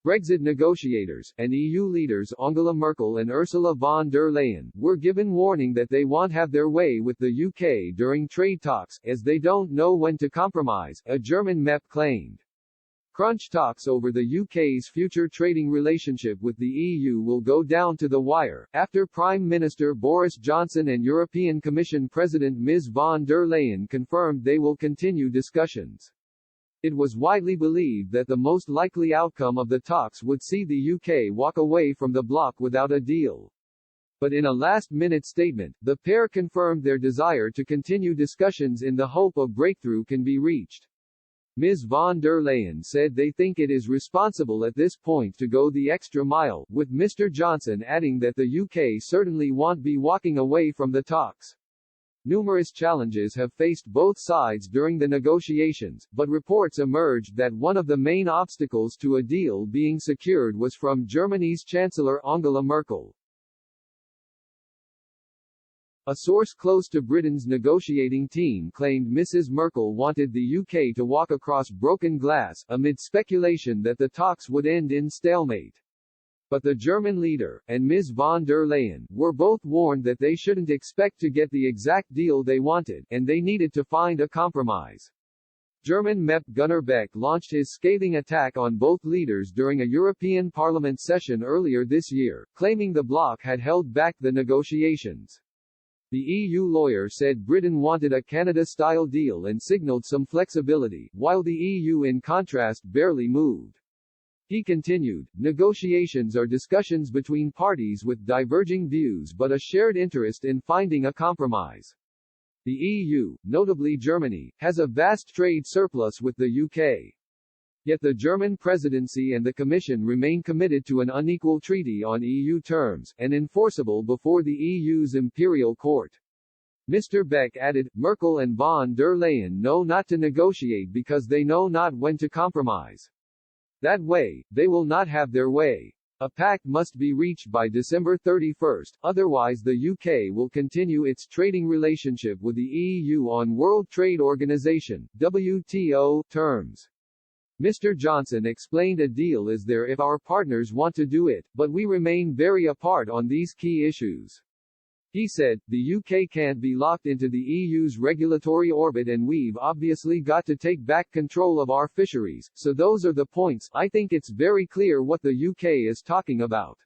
Brexit negotiators, and EU leaders Angela Merkel and Ursula von der Leyen, were given warning that they won't have their way with the UK during trade talks, as they don't know when to compromise, a German MEP claimed. Crunch talks over the UK's future trading relationship with the EU will go down to the wire, after Prime Minister Boris Johnson and European Commission President Ms von der Leyen confirmed they will continue discussions. It was widely believed that the most likely outcome of the talks would see the UK walk away from the bloc without a deal. But in a last-minute statement, the pair confirmed their desire to continue discussions in the hope a breakthrough can be reached. Ms. von der Leyen said they think it is responsible at this point to go the extra mile, with Mr. Johnson adding that the UK certainly won't be walking away from the talks. Numerous challenges have faced both sides during the negotiations, but reports emerged that one of the main obstacles to a deal being secured was from Germany's Chancellor Angela Merkel. A source close to Britain's negotiating team claimed Mrs. Merkel wanted the UK to walk across broken glass, amid speculation that the talks would end in stalemate. But the German leader, and Ms. von der Leyen, were both warned that they shouldn't expect to get the exact deal they wanted, and they needed to find a compromise. German MEP Gunnar Beck launched his scathing attack on both leaders during a European Parliament session earlier this year, claiming the bloc had held back the negotiations. The EU lawyer said Britain wanted a Canada-style deal and signaled some flexibility, while the EU in contrast barely moved. He continued, negotiations are discussions between parties with diverging views but a shared interest in finding a compromise. The EU, notably Germany, has a vast trade surplus with the UK. Yet the German presidency and the Commission remain committed to an unequal treaty on EU terms, and enforceable before the EU's imperial court. Mr. Beck added, Merkel and von der Leyen know not to negotiate because they know not when to compromise. That way, they will not have their way. A pact must be reached by December 31, otherwise the UK will continue its trading relationship with the EU on World Trade Organization (WTO) terms. Mr. Johnson explained a deal is there if our partners want to do it, but we remain very apart on these key issues. He said, the UK can't be locked into the EU's regulatory orbit and we've obviously got to take back control of our fisheries, so those are the points. I think it's very clear what the UK is talking about.